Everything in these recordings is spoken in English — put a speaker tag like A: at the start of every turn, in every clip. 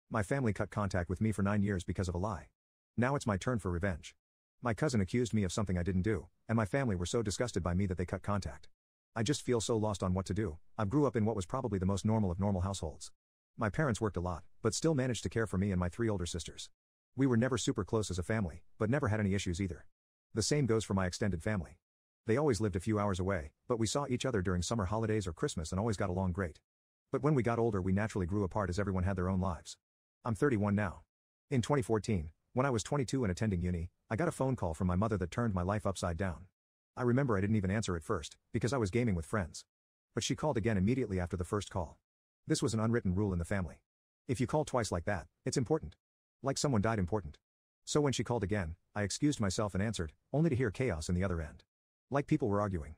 A: My family cut contact with me for 9 years because of a lie. Now it's my turn for revenge. My cousin accused me of something I didn't do, and my family were so disgusted by me that they cut contact. I just feel so lost on what to do. I grew up in what was probably the most normal of normal households. My parents worked a lot, but still managed to care for me and my 3 older sisters. We were never super close as a family, but never had any issues either. The same goes for my extended family. They always lived a few hours away, but we saw each other during summer holidays or Christmas and always got along great. But when we got older, we naturally grew apart as everyone had their own lives. I'm 31 now. In 2014, when I was 22 and attending uni, I got a phone call from my mother that turned my life upside down. I remember I didn't even answer at first, because I was gaming with friends. But she called again immediately after the first call. This was an unwritten rule in the family. If you call twice like that, it's important. Like someone died important. So when she called again, I excused myself and answered, only to hear chaos in the other end. Like people were arguing.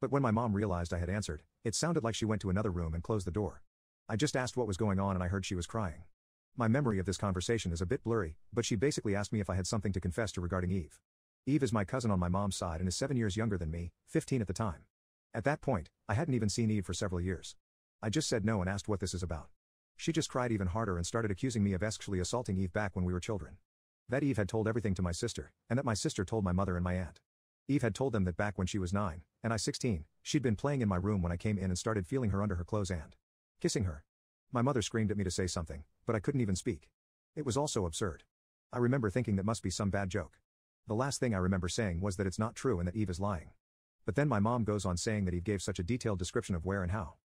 A: But when my mom realized I had answered, it sounded like she went to another room and closed the door. I just asked what was going on and I heard she was crying. My memory of this conversation is a bit blurry, but she basically asked me if I had something to confess to regarding Eve. Eve is my cousin on my mom's side and is 7 years younger than me, 15 at the time. At that point, I hadn't even seen Eve for several years. I just said no and asked what this is about. She just cried even harder and started accusing me of sexually assaulting Eve back when we were children. That Eve had told everything to my sister, and that my sister told my mother and my aunt. Eve had told them that back when she was 9, and I 16, she'd been playing in my room when I came in and started feeling her under her clothes and kissing her. My mother screamed at me to say something, but I couldn't even speak. It was all so absurd. I remember thinking that must be some bad joke. The last thing I remember saying was that it's not true and that Eve is lying. But then my mom goes on saying that Eve gave such a detailed description of where and how.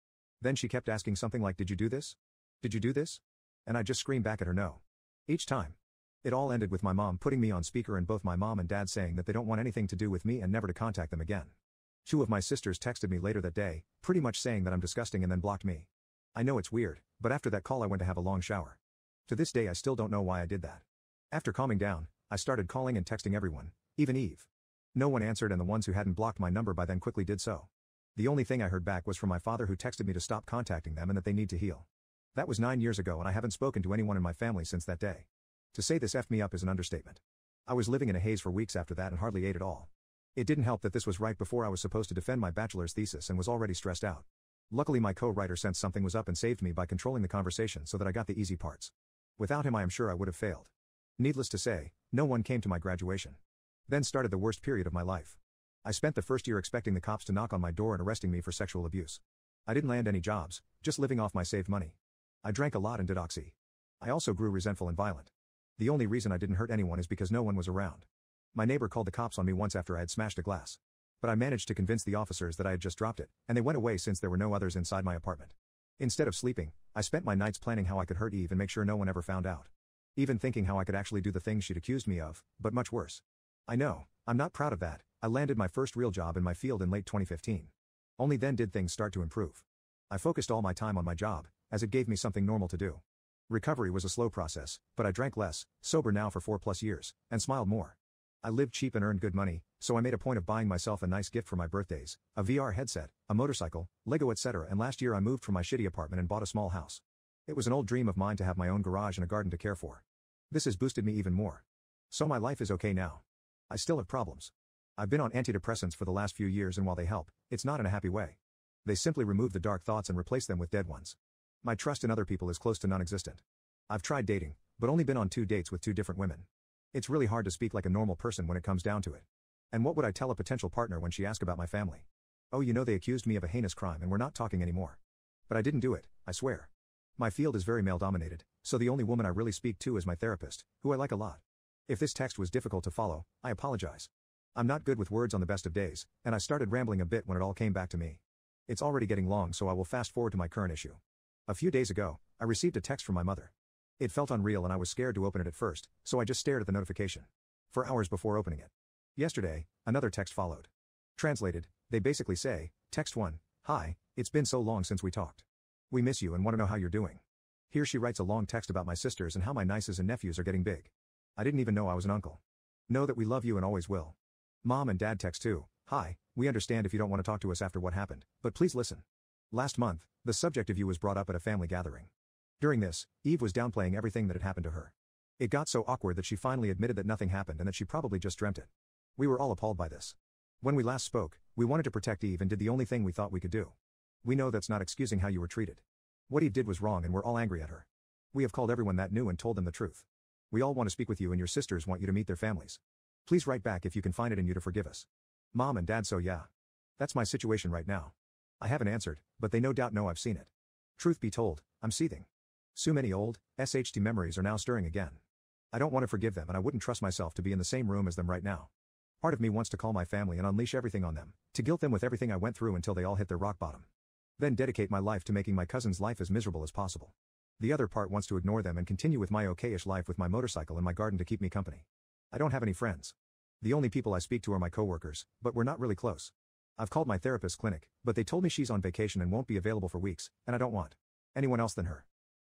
A: Then she kept asking something like, "Did you do this? Did you do this?" And I just screamed back at her no. Each time. It all ended with my mom putting me on speaker and both my mom and dad saying that they don't want anything to do with me and never to contact them again. 2 of my sisters texted me later that day, pretty much saying that I'm disgusting and then blocked me. I know it's weird, but after that call I went to have a long shower. To this day I still don't know why I did that. After calming down, I started calling and texting everyone, even Eve. No one answered and the ones who hadn't blocked my number by then quickly did so. The only thing I heard back was from my father who texted me to stop contacting them and that they need to heal. That was 9 years ago and I haven't spoken to anyone in my family since that day. To say this effed me up is an understatement. I was living in a haze for weeks after that and hardly ate at all. It didn't help that this was right before I was supposed to defend my bachelor's thesis and was already stressed out. Luckily my co-writer sensed something was up and saved me by controlling the conversation so that I got the easy parts. Without him I am sure I would have failed. Needless to say, no one came to my graduation. Then started the worst period of my life. I spent the first year expecting the cops to knock on my door and arresting me for sexual abuse. I didn't land any jobs, just living off my saved money. I drank a lot and did oxy. I also grew resentful and violent. The only reason I didn't hurt anyone is because no one was around. My neighbor called the cops on me once after I had smashed a glass. But I managed to convince the officers that I had just dropped it, and they went away since there were no others inside my apartment. Instead of sleeping, I spent my nights planning how I could hurt Eve and make sure no one ever found out. Even thinking how I could actually do the things she'd accused me of, but much worse. I know, I'm not proud of that. I landed my first real job in my field in late 2015. Only then did things start to improve. I focused all my time on my job, as it gave me something normal to do. Recovery was a slow process, but I drank less, sober now for 4+ years, and smiled more. I lived cheap and earned good money, so I made a point of buying myself a nice gift for my birthdays, a VR headset, a motorcycle, Lego etc. And last year I moved from my shitty apartment and bought a small house. It was an old dream of mine to have my own garage and a garden to care for. This has boosted me even more. So my life is okay now. I still have problems. I've been on antidepressants for the last few years and while they help, it's not in a happy way. They simply remove the dark thoughts and replace them with dead ones. My trust in other people is close to non-existent. I've tried dating, but only been on 2 dates with 2 different women. It's really hard to speak like a normal person when it comes down to it. And what would I tell a potential partner when she asked about my family? Oh, you know, they accused me of a heinous crime and we're not talking anymore. But I didn't do it, I swear. My field is very male-dominated, so the only woman I really speak to is my therapist, who I like a lot. If this text was difficult to follow, I apologize. I'm not good with words on the best of days, and I started rambling a bit when it all came back to me. It's already getting long, so I will fast forward to my current issue. A few days ago, I received a text from my mother. It felt unreal and I was scared to open it at first, so I just stared at the notification. For hours before opening it. Yesterday, another text followed. Translated, they basically say, Text 1, "Hi, it's been so long since we talked. We miss you and want to know how you're doing." Here she writes a long text about my sisters and how my nieces and nephews are getting big. I didn't even know I was an uncle. Know that we love you and always will. Mom and dad text too, "Hi, we understand if you don't want to talk to us after what happened, but please listen. Last month, the subject of you was brought up at a family gathering. During this, Eve was downplaying everything that had happened to her. It got so awkward that she finally admitted that nothing happened and that she probably just dreamt it. We were all appalled by this. When we last spoke, we wanted to protect Eve and did the only thing we thought we could do. We know that's not excusing how you were treated. What Eve did was wrong and we're all angry at her. We have called everyone that knew and told them the truth. We all want to speak with you and your sisters want you to meet their families. Please write back if you can find it in you to forgive us. Mom and Dad. So yeah. That's my situation right now. I haven't answered, but they no doubt know I've seen it. Truth be told, I'm seething. So many old, SHT memories are now stirring again. I don't want to forgive them and I wouldn't trust myself to be in the same room as them right now. Part of me wants to call my family and unleash everything on them, to guilt them with everything I went through until they all hit their rock bottom. Then dedicate my life to making my cousin's life as miserable as possible. The other part wants to ignore them and continue with my okay-ish life with my motorcycle and my garden to keep me company. I don't have any friends. The only people I speak to are my coworkers, but we're not really close. I've called my therapist's clinic, but they told me she's on vacation and won't be available for weeks, and I don't want anyone else than her.